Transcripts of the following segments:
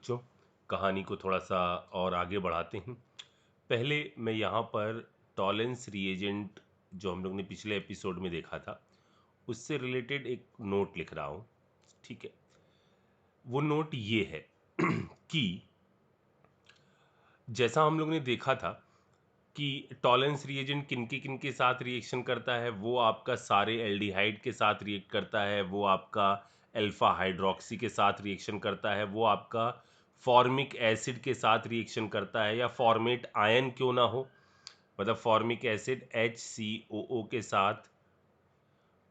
बच्चों, कहानी को थोड़ा सा और आगे बढ़ाते हैं। पहले मैं यहाँ पर टॉलेंस रिएजेंट जो हम लोग ने पिछले एपिसोड में देखा था उससे रिलेटेड एक नोट लिख रहा हूँ। ठीक है, वो नोट ये है कि जैसा हम लोग ने देखा था कि टॉलेंस रिएजेंट किन के साथ रिएक्शन करता है, वो आपका सारे एल्डिहाइड के साथ रिएक्ट करता है, वो आपका अल्फा हाइड्रोक्सी के साथ रिएक्शन करता है, वो आपका फॉर्मिक एसिड के साथ रिएक्शन करता है, या फॉर्मेट आयन क्यों ना हो, मतलब फॉर्मिक एसिड HCOO के साथ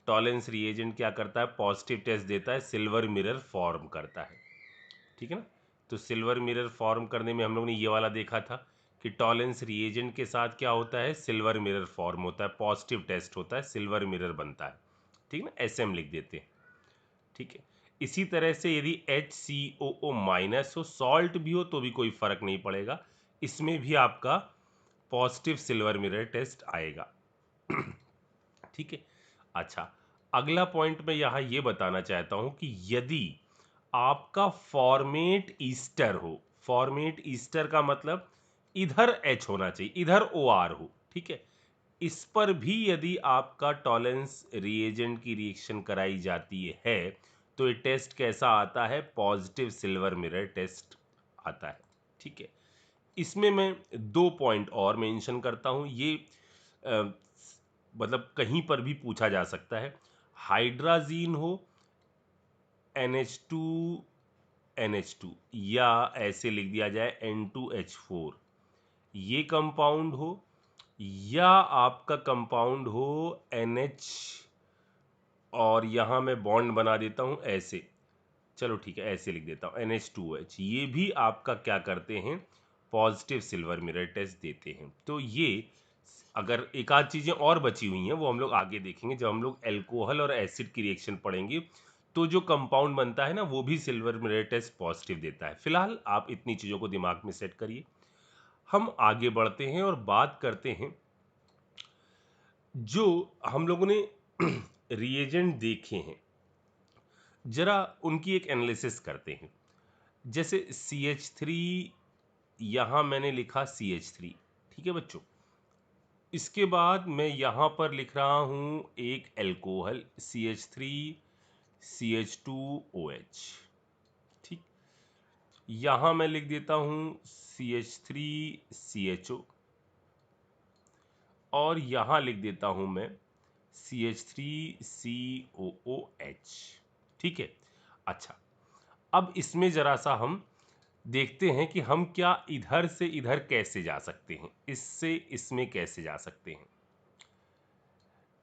टॉलेंस रिएजेंट क्या करता है, पॉजिटिव टेस्ट देता है, सिल्वर मिरर फॉर्म करता है। ठीक है ना। तो सिल्वर मिरर फॉर्म करने में हम लोग ने ये वाला देखा था कि टॉलेंस रिएजेंट के साथ क्या होता है, सिल्वर मिरर फॉर्म होता है, पॉजिटिव टेस्ट होता है, सिल्वर मिरर बनता है। ठीक ना, SM लिख देते हैं। ठीक है, इसी तरह से यदि HCOO माइनस हो, सॉल्ट भी हो तो भी कोई फर्क नहीं पड़ेगा, इसमें भी आपका पॉजिटिव सिल्वर मिरर टेस्ट आएगा। ठीक है। अच्छा, अगला पॉइंट मैं यहाँ ये बताना चाहता हूँ कि यदि आपका फॉर्मेट ईस्टर हो, फॉर्मेट ईस्टर का मतलब इधर H होना चाहिए, इधर OR हो। ठीक है, इस पर भी यदि आपका टॉलेंस रिएजेंट की रिएक्शन कराई जाती है तो ये टेस्ट कैसा आता है, पॉजिटिव सिल्वर मिरर टेस्ट आता है। ठीक है, इसमें मैं 2 पॉइंट और मेंशन करता हूं, ये अ, मतलब कहीं पर भी पूछा जा सकता है। हाइड्राजीन हो, NH2 NH2, या ऐसे लिख दिया जाए N2H4, ये कंपाउंड हो, या आपका कंपाउंड हो NH, और यहाँ मैं बॉन्ड बना देता हूँ ऐसे, चलो ठीक है ऐसे लिख देता हूँ NH2H, ये भी आपका क्या करते हैं, पॉजिटिव सिल्वर मिरर टेस्ट देते हैं। तो ये अगर एक आध चीज़ें और बची हुई हैं वो हम लोग आगे देखेंगे जब हम लोग एल्कोहल और एसिड की रिएक्शन पढ़ेंगे, तो जो कंपाउंड बनता है ना वो भी सिल्वर मिरर टेस्ट पॉजिटिव देता है। फिलहाल आप इतनी चीज़ों को दिमाग में सेट करिए, हम आगे बढ़ते हैं और बात करते हैं जो हम लोगों ने रिएजेंट देखे हैं, जरा उनकी एक एनालिसिस करते हैं। जैसे CH3, यहाँ मैंने लिखा CH3। ठीक है बच्चों, इसके बाद मैं यहाँ पर लिख रहा हूँ एक एल्कोहल CH3 CH2OH। ठीक, यहाँ मैं लिख देता हूँ CH3 CHO, और यहाँ लिख देता हूँ मैं CH3 COOH। ठीक है। अच्छा, अब इसमें जरा सा हम देखते हैं कि हम क्या इधर से इधर कैसे जा सकते हैं, इससे इसमें कैसे जा सकते हैं।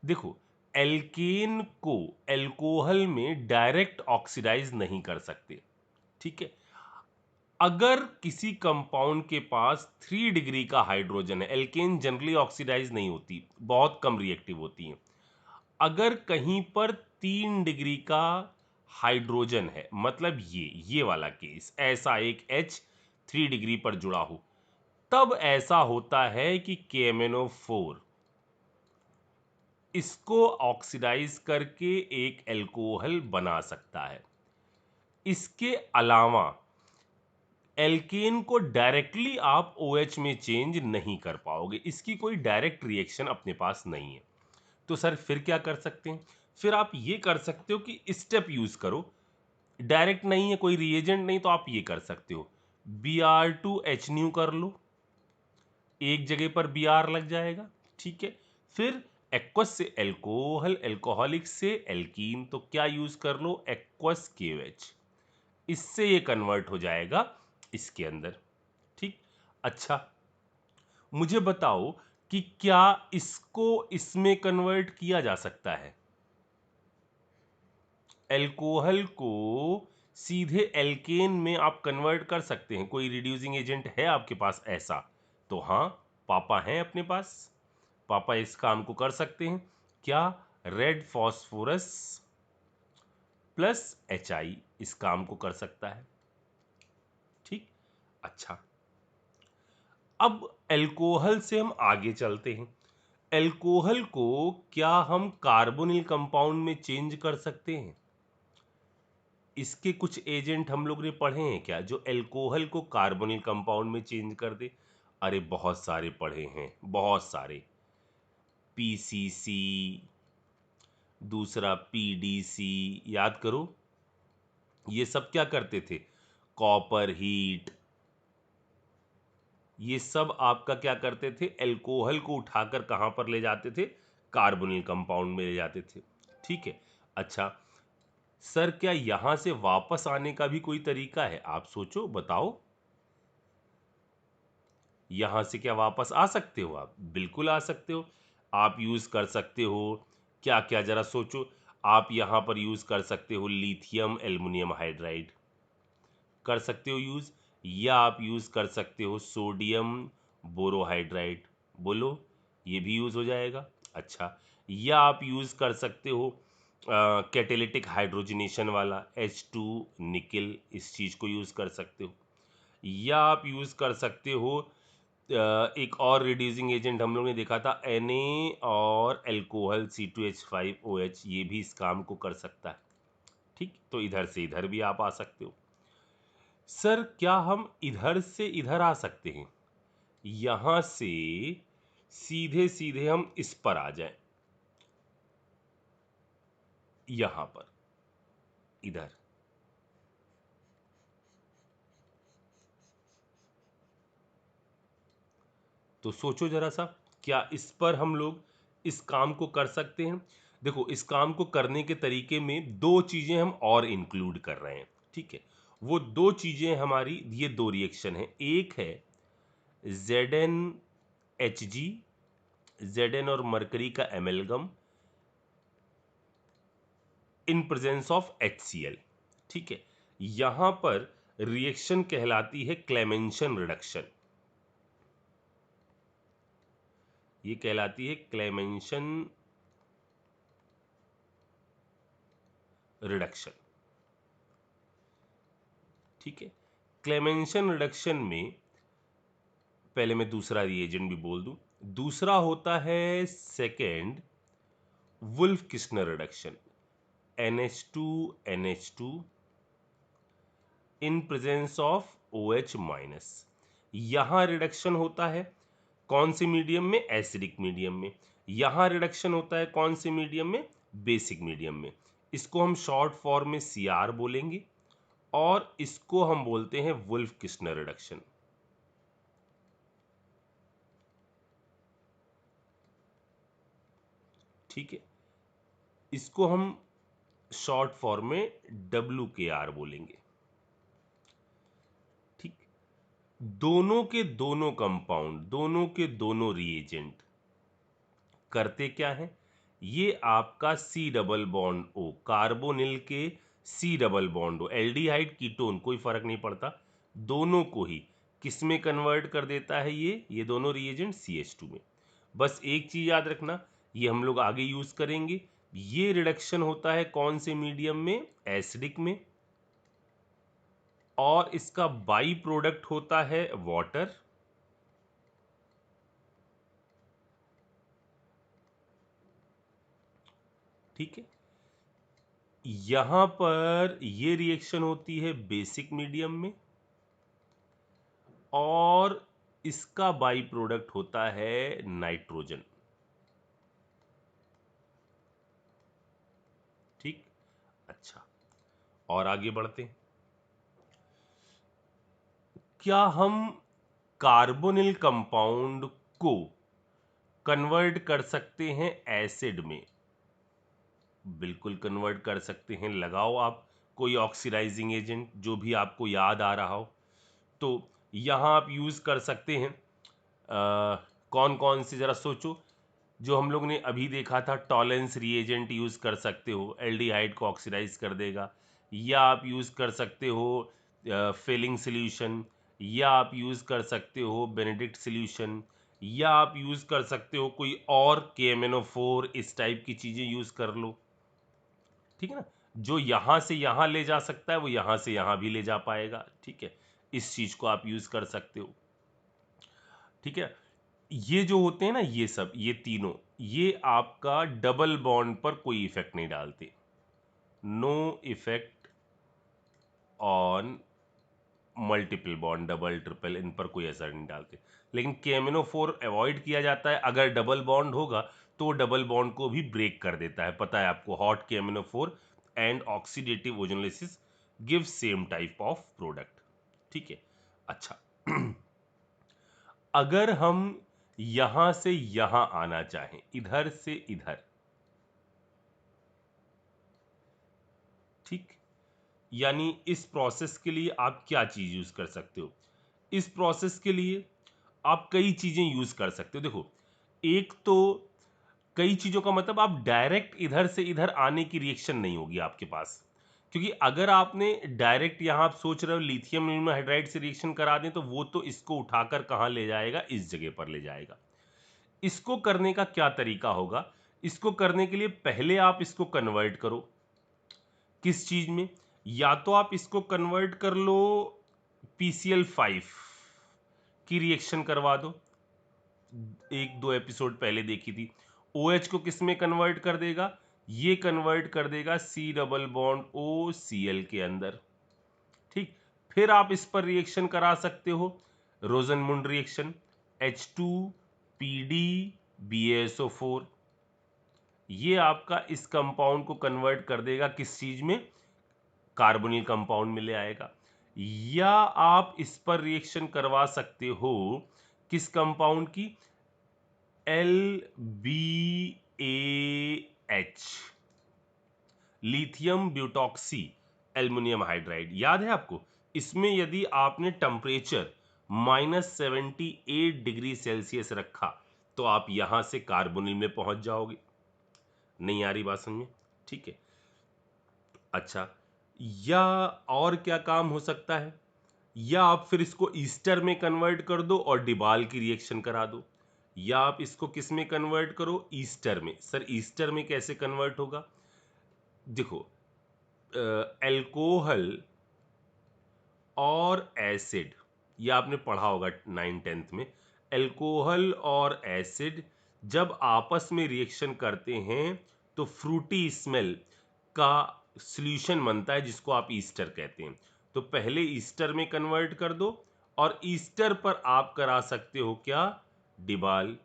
देखो, एल्केन को एल्कोहल में डायरेक्ट ऑक्सीडाइज नहीं कर सकते। ठीक है, अगर किसी कंपाउंड के पास 3 डिग्री का हाइड्रोजन है, एल्केन जनरली ऑक्सीडाइज नहीं होती, बहुत कम रिएक्टिव होती हैं। अगर कहीं पर 3 डिग्री का हाइड्रोजन है, मतलब ये वाला केस, ऐसा एक H 3 डिग्री पर जुड़ा हो, तब ऐसा होता है कि KMnO4 इसको ऑक्सीडाइज करके एक एल्कोहल बना सकता है। इसके अलावा एल्केन को डायरेक्टली आप OH में चेंज नहीं कर पाओगे, इसकी कोई डायरेक्ट रिएक्शन अपने पास नहीं है। तो सर फिर क्या कर सकते हैं, फिर आप ये कर सकते हो कि स्टेप यूज करो। डायरेक्ट नहीं है, कोई रिएजेंट नहीं, तो आप ये कर सकते हो, Br2H न्यू कर लो, एक जगह पर Br लग जाएगा। ठीक है, फिर एक्वस से एल्कोहल, एल्कोहलिक से एल्कीन, तो क्या यूज कर लो, एक्वस KOH, इससे ये कन्वर्ट हो जाएगा इसके अंदर। ठीक, अच्छा मुझे बताओ कि क्या इसको इसमें कन्वर्ट किया जा सकता है, एल्कोहल को सीधे एल्केन में आप कन्वर्ट कर सकते हैं, कोई रिड्यूसिंग एजेंट है आपके पास ऐसा, तो हाँ, पापा हैं अपने पास, पापा इस काम को कर सकते हैं। क्या, रेड फॉस्फोरस प्लस HI इस काम को कर सकता है। ठीक, अच्छा अब एल्कोहल से हम आगे चलते हैं। एल्कोहल को क्या हम कार्बोनिल कंपाउंड में चेंज कर सकते हैं? इसके कुछ एजेंट हम लोग ने पढ़े हैं क्या जो एल्कोहल को कार्बोनिल कंपाउंड में चेंज कर दे? अरे बहुत सारे पढ़े हैं, बहुत सारे। पीसीसी, दूसरा पीडीसी, याद करो। ये सब क्या करते थे? कॉपर हीट, ये सब आपका क्या करते थे? एल्कोहल को उठाकर कहां पर ले जाते थे? कार्बोनिल कंपाउंड में ले जाते थे। ठीक है। अच्छा सर, क्या यहां से वापस आने का भी कोई तरीका है? आप सोचो, बताओ। यहां से क्या वापस आ सकते हो आप? बिल्कुल आ सकते हो। आप यूज कर सकते हो क्या क्या, जरा सोचो। आप यहां पर यूज कर सकते हो लिथियम एल्युमिनियम हाइड्राइड, कर सकते हो यूज। या आप यूज कर सकते हो सोडियम बोरोहाइड्राइड, बोलो, ये भी यूज हो जाएगा। अच्छा, या आप यूज कर सकते हो कैटेलिटिक हाइड्रोजनेशन वाला H2 निकल, इस चीज को यूज कर सकते हो। या आप यूज कर सकते हो एक और रिड्यूसिंग एजेंट हम लोग ने देखा था Na और अल्कोहल C2H5OH, ये भी इस काम को कर सकता है। ठीक, तो इधर से इधर भी आप आ सकते हो। सर, क्या हम इधर से इधर आ सकते हैं? यहां से सीधे सीधे हम इस पर आ जाएं, यहां पर, इधर। तो सोचो जरा सा, क्या इस पर हम लोग इस काम को कर सकते हैं? देखो, इस काम को करने के तरीके में दो चीजें हम और इंक्लूड कर रहे हैं। ठीक है, वो दो चीजें हमारी, ये दो रिएक्शन है। एक है ZnHg, Zn और मरकरी का एमेल्गम इन प्रेजेंस ऑफ HCl। ठीक है, यहां पर रिएक्शन कहलाती है क्लेमेंशन रिडक्शन। ये कहलाती है क्लेमेंशन रिडक्शन। ठीक है, क्लेमेंशन रिडक्शन में पहले मैं दूसरा रिएजेंट भी बोल दूं। दूसरा होता है second Wolff Kishner reduction, NH2NH2 in presence of OH minus. यहां रिडक्शन होता है कौन से मीडियम में? एसिडिक मीडियम में। यहां रिडक्शन होता है कौन से मीडियम में? बेसिक मीडियम में। इसको हम शॉर्ट फॉर्म में CR बोलेंगे और इसको हम बोलते हैं वुल्फ किस्नर रिडक्शन। ठीक है, इसको हम शॉर्ट फॉर्म में WKR बोलेंगे। ठीक, दोनों के दोनों कंपाउंड, दोनों के दोनों रिएजेंट करते क्या है? ये आपका C double bond O, carbonyl के C double bond O, aldehyde ketone कोई फर्क नहीं पड़ता, दोनों को ही किस में कन्वर्ट कर देता है? ये दोनों रिएजेंट CH2 में। बस एक चीज याद रखना, ये हम लोग आगे यूज करेंगे। ये रिडक्शन होता है कौन से मीडियम में? एसिडिक में। और इसका बाई प्रोडक्ट होता है वाटर। ठीक है, यहां पर ये रिएक्शन होती है बेसिक मीडियम में और इसका बाई प्रोडक्ट होता है नाइट्रोजन। ठीक, अच्छा, और आगे बढ़ते हैं। क्या हम कार्बोनिल कंपाउंड को कन्वर्ट कर सकते हैं एसिड में? बिल्कुल कन्वर्ट कर सकते हैं। लगाओ आप कोई ऑक्सीडाइजिंग एजेंट जो भी आपको याद आ रहा हो, तो यहां आप यूज कर सकते हैं। कौन कौन से, जरा सोचो। जो हम लोग ने अभी देखा था, टॉलेंस रिएजेंट यूज कर सकते हो, एल्डिहाइड को ऑक्सीडाइज कर देगा। या आप यूज कर सकते हो फेलिंग सोल्यूशन। या आप यूज कर सकते हो बेनेडिक्ट सोल्यूशन। या आप यूज कर सकते हो कोई और KMnO4, इस टाइप की चीजें यूज कर लो। ठीक है ना, जो यहां से यहां ले जा सकता है वो यहां से यहां भी ले जा पाएगा। ठीक है, इस चीज को आप यूज कर सकते हो। ठीक है, ये जो होते हैं ना, ये सब, ये तीनों, ये आपका डबल बॉन्ड पर कोई इफेक्ट नहीं डालते। No effect on multiple bond, double triple, इन पर कोई असर नहीं डालते। लेकिन KMnO4 अवॉइड किया जाता है, अगर डबल बॉन्ड होगा तो डबल बॉन्ड को भी ब्रेक कर देता है, पता है आपको। Hot KMnO4 and oxidative ozonolysis give same type of product, ठीक है। अच्छा अगर हम यहां से यहां आना चाहें, इधर से इधर, ठीक, यानी इस प्रोसेस के लिए आप क्या चीज यूज कर सकते हो? इस प्रोसेस के लिए आप कई चीजें यूज कर सकते हो। देखो, एक तो कई चीजों का मतलब आप डायरेक्ट इधर से इधर आने की रिएक्शन नहीं होगी आपके पास, क्योंकि अगर आपने डायरेक्ट यहां आप सोच रहे हो लिथियम एल्यूमिनियम हाइड्राइड से रिएक्शन करा दें, तो वो तो इसको उठाकर कहां ले जाएगा? इस जगह पर ले जाएगा। इसको करने का क्या तरीका होगा? इसको करने के लिए पहले आप इसको कन्वर्ट करो किस चीज में? या तो आप इसको कन्वर्ट कर लो PCl5 की रिएक्शन करवा दो, एक दो एपिसोड पहले देखी थी। OH को किस में कन्वर्ट कर देगा? ये कन्वर्ट कर देगा C डबल बॉन्ड OCl के अंदर, ठीक। फिर आप इस पर रिएक्शन करा सकते हो, रोजनमुंड रिएक्शन, H2PD BaSO4, ये आपका इस कंपाउंड को कन्वर्ट कर देगा किस चीज में? कार्बोनिल कंपाउंड में ले आएगा। या आप इस पर रिएक्शन करवा सकते हो किस कंपाउंड की? LBAH, लिथियम ब्यूटॉक्सी एल्युमिनियम हाइड्राइड, याद है आपको? इसमें यदि आपने टेम्परेचर -78 डिग्री सेल्सियस रखा तो आप यहां से कार्बोनिल में पहुंच जाओगे। नहीं आ रही बात समझ में? ठीक है। अच्छा, या और क्या काम हो सकता है? या आप फिर इसको ईस्टर में कन्वर्ट कर दो और डिबाल की रिएक्शन करा दो। या आप इसको किस में कन्वर्ट करो? ईस्टर में। सर ईस्टर में कैसे कन्वर्ट होगा? देखो, एल्कोहल और एसिड, ये आपने पढ़ा होगा 9th-10th में। एल्कोहल और एसिड जब आपस में रिएक्शन करते हैं तो फ्रूटी स्मेल का सॉल्यूशन बनता है, जिसको आप ईस्टर कहते हैं। तो पहले ईस्टर में कन्वर्ट कर दो और ईस्टर पर आप करा सकते हो क्या? डिबाल।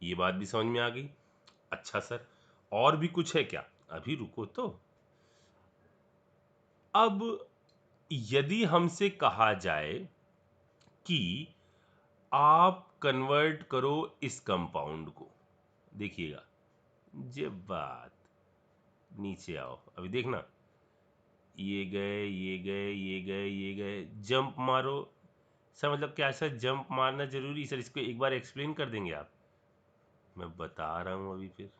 ये बात भी समझ में आ गई? अच्छा सर, और भी कुछ है क्या? अभी रुको तो। अब यदि हमसे कहा जाए कि आप कन्वर्ट करो इस कंपाउंड को, देखिएगा, जब बात नीचे आओ, अभी देखना, ये गए, ये गए, ये गए, ये गए, जंप मारो। सर मतलब क्या सर जंप मारना जरूरी? सर इसको एक बार एक्सप्लेन कर देंगे आप? मैं बता रहा हूं अभी। फिर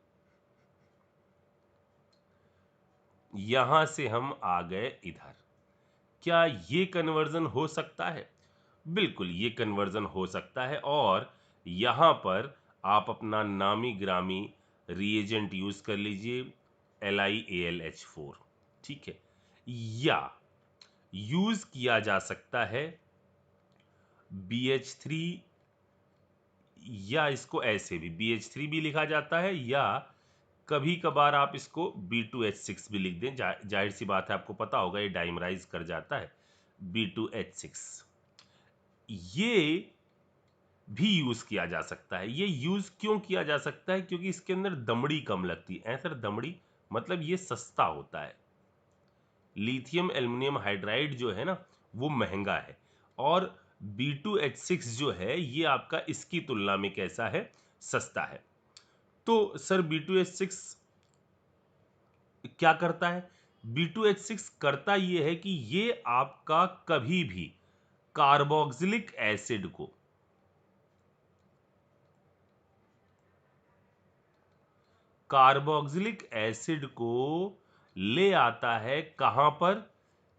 यहां से हम आ गए इधर, क्या ये कन्वर्जन हो सकता है? बिल्कुल ये कन्वर्जन हो सकता है, और यहां पर आप अपना नामी ग्रामी रिएजेंट यूज कर लीजिए, LiAlH4, ठीक है। या यूज किया जा सकता है BH3, या इसको ऐसे भी BH3 भी लिखा जाता है, या कभी कभार आप इसको B2H6 भी लिख दें। जाहिर सी बात है, आपको पता होगा ये डाइमराइज कर जाता है, B2H6। ये भी यूज किया जा सकता है। ये यूज क्यों किया जा सकता है? क्योंकि इसके अंदर दमड़ी कम लगती है। सर दमड़ी मतलब ये सस्ता होता है। लिथियम एल्युमिनियम हाइड्राइड जो है ना, वो महंगा है, और B2H6 जो है ये आपका इसकी तुलना में कैसा है? सस्ता है। तो सर B2H6 क्या करता है? B2H6 करता ये है कि ये आपका कभी भी कार्बोक्सिलिक एसिड को, ले आता है कहां पर?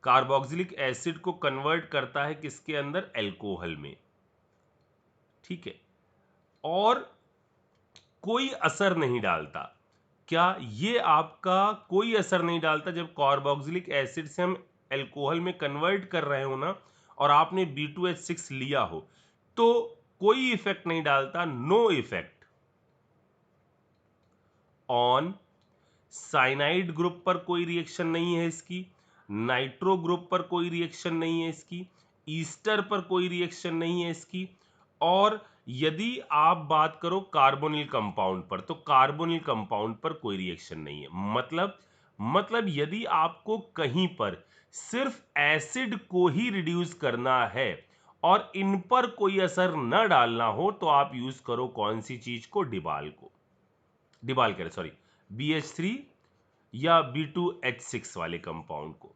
कार्बोक्सिलिक एसिड को कन्वर्ट करता है किसके अंदर? एल्कोहल में, ठीक है। और कोई असर नहीं डालता। क्या ये आपका कोई असर नहीं डालता? जब कार्बोक्सिलिक एसिड से हम एल्कोहल में कन्वर्ट कर रहे हो ना, और आपने B2H6 लिया हो, तो कोई इफेक्ट नहीं डालता, no effect on cyanide group पर कोई रिएक्शन नहीं है इसकी, नाइट्रो ग्रुप पर कोई रिएक्शन नहीं है इसकी, ईस्टर पर कोई रिएक्शन नहीं है इसकी। और यदि आप बात करो कार्बोनिल कंपाउंड पर, तो कार्बोनिल कंपाउंड पर कोई रिएक्शन नहीं है। मतलब यदि आपको कहीं पर सिर्फ एसिड को ही रिड्यूस करना है और इन पर कोई असर न डालना हो, तो आप यूज करो कौन सी चीज को? डिबाल को। डिबाल कह रहे, सॉरी, BH3 या B2H6 वाले कंपाउंड को।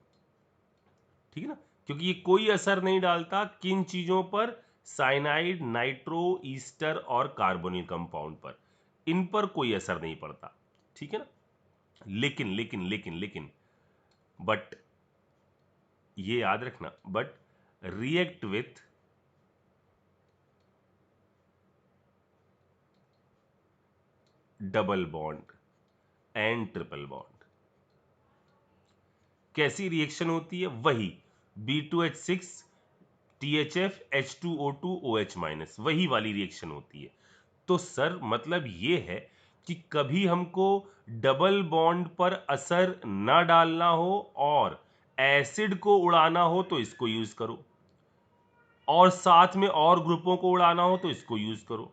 ठीक है ना, क्योंकि ये कोई असर नहीं डालता किन चीजों पर? साइनाइड, नाइट्रो, ईस्टर और कार्बोनिल कंपाउंड पर। इन पर कोई असर नहीं पड़ता। ठीक है ना। लेकिन लेकिन लेकिन लेकिन बट ये याद रखना, but react with double bond and triple bond. कैसी रिएक्शन होती है? वही B2H6 THF H2O2 OH-, वही वाली रिएक्शन होती है। तो सर मतलब ये है कि कभी हमको डबल बॉन्ड पर असर ना डालना हो और एसिड को उड़ाना हो तो इसको यूज करो, और साथ में और ग्रुपों को उड़ाना हो तो इसको यूज करो।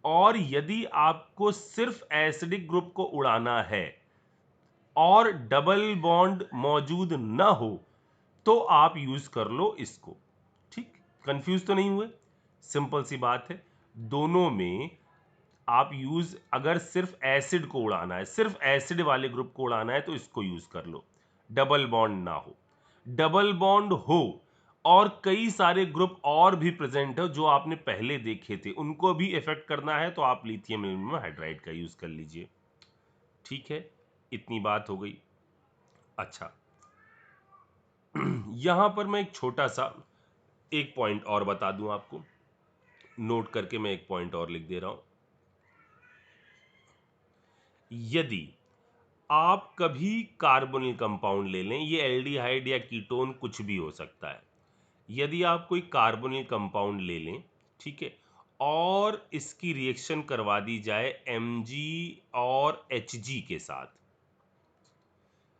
और यदि आपको सिर्फ एसिडिक ग्रुप को उड़ाना है और डबल बॉन्ड मौजूद ना हो, तो आप यूज कर लो इसको। ठीक, कंफ्यूज तो नहीं हुए? सिंपल सी बात है, दोनों में आप यूज, अगर सिर्फ एसिड को उड़ाना है, सिर्फ एसिड वाले ग्रुप को उड़ाना है, तो इसको यूज कर लो। डबल बॉन्ड ना हो, डबल बॉन्ड हो और कई सारे ग्रुप और भी प्रेजेंट हो जो आपने पहले देखे थे, उनको भी इफेक्ट करना है, तो आप लिथियम एल्यूमिनियम हाइड्राइड का यूज कर लीजिए। ठीक है, इतनी बात हो गई। अच्छा, यहां पर मैं एक छोटा सा एक पॉइंट और बता दूं आपको, नोट करके मैं एक पॉइंट और लिख दे रहा हूं। यदि आप कभी कार्बोनिल कंपाउंड ले लें, ये एल्डिहाइड या कीटोन कुछ भी हो सकता है, यदि आप कोई कार्बोनिल कंपाउंड ले लें, ठीक है, और इसकी रिएक्शन करवा दी जाए Mg और Hg के साथ,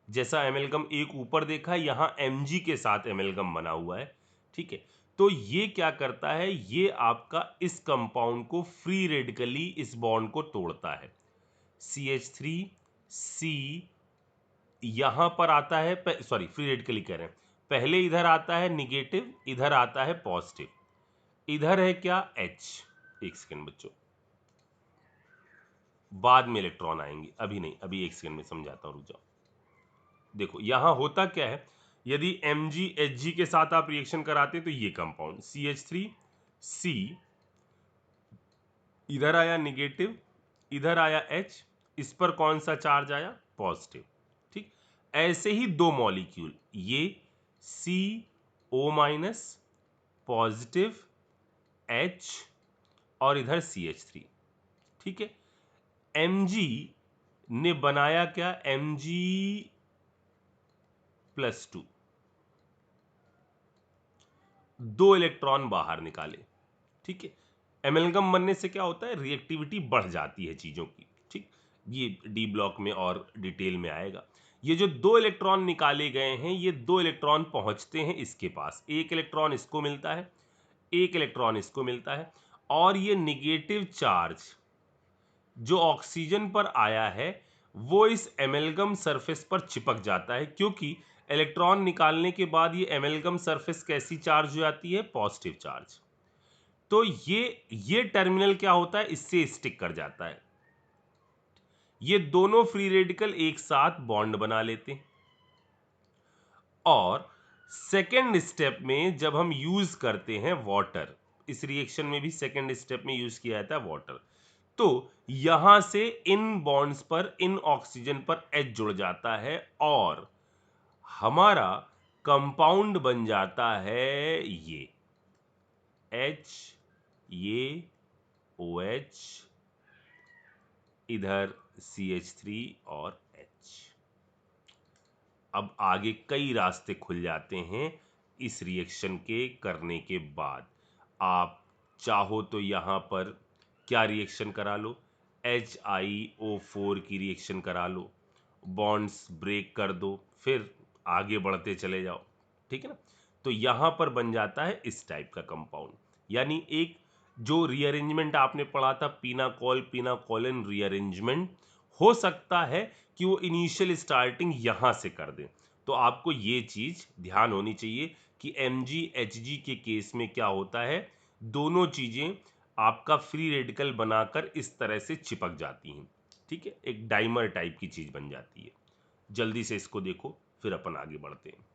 जैसा एमेल्गम एक ऊपर देखा, यहां Mg के साथ एमेल्गम बना हुआ है, ठीक है, तो ये क्या करता है? ये आपका इस कंपाउंड को फ्री रेडिकली इस बॉन्ड को तोड़ता है। CH3C यहां पर आता है, सॉरी फ्री रेडिकली कह रहे हैं, पहले इधर आता है निगेटिव, इधर आता है पॉजिटिव, इधर है क्या? H। एक सेकंड बच्चों, बाद में इलेक्ट्रॉन आएंगे, अभी नहीं, अभी एक सेकंड में समझाता हूं, रुक जाओ। देखो यहां होता क्या है, यदि Mg Hg के साथ आप रिएक्शन कराते हैं, तो ये कंपाउंड CH3C इधर आया निगेटिव, इधर आया H, इस पर कौन सा चार्ज आया? पॉजिटिव। ठीक, ऐसे ही दो मॉलिक्यूल, ये CO- पॉजिटिव H और इधर CH3, ठीक है। Mg ने बनाया क्या? Mg+2, दो इलेक्ट्रॉन बाहर निकाले, ठीक है। एमेल्गम बनने से क्या होता है? रिएक्टिविटी बढ़ जाती है चीजों की, ठीक, ये डी ब्लॉक में और डिटेल में आएगा। ये जो दो इलेक्ट्रॉन निकाले गए हैं, ये दो इलेक्ट्रॉन पहुंचते हैं इसके पास, एक इलेक्ट्रॉन इसको मिलता है, एक इलेक्ट्रॉन इसको मिलता है, और ये निगेटिव चार्ज जो ऑक्सीजन पर आया है वो इस एमेल्गम सरफेस पर चिपक जाता है, क्योंकि इलेक्ट्रॉन निकालने के बाद ये एमेल्गम सरफेस कैसी चार्ज हो जाती है? Positive charge. तो ये टर्मिनल क्या होता है? इससे स्टिक कर जाता है, ये दोनों फ्री रेडिकल एक साथ बॉन्ड बना लेते हैं। और सेकेंड स्टेप में जब हम यूज करते हैं वाटर, इस रिएक्शन में भी सेकेंड स्टेप में यूज किया जाता है वाटर, तो यहां से इन बॉन्ड्स पर, इन ऑक्सीजन पर H जुड़ जाता है और हमारा कंपाउंड बन जाता है ये H, ये OH, इधर CH3 और H। अब आगे कई रास्ते खुल जाते हैं इस रिएक्शन के करने के बाद। आप चाहो तो यहां पर क्या रिएक्शन करा लो? HiO4 की रिएक्शन करा लो, बॉन्ड्स ब्रेक कर दो, फिर आगे बढ़ते चले जाओ, ठीक है ना। तो यहां पर बन जाता है इस टाइप का कंपाउंड। यानी एक जो रीअरेंजमेंट आपने पढ़ा था पीनाकोलिन रीअरेंजमेंट, हो सकता है कि वो इनिशियल स्टार्टिंग यहां से कर दे। तो आपको ये चीज ध्यान होनी चाहिए कि MgHg के केस में क्या होता है, दोनों चीजें आपका फ्री रेडिकल बनाकर इस तरह से चिपक जाती हैं, ठीक है, एक डाइमर टाइप की चीज बन जाती है। जल्दी से इसको देखो, फिर अपन आगे बढ़ते हैं।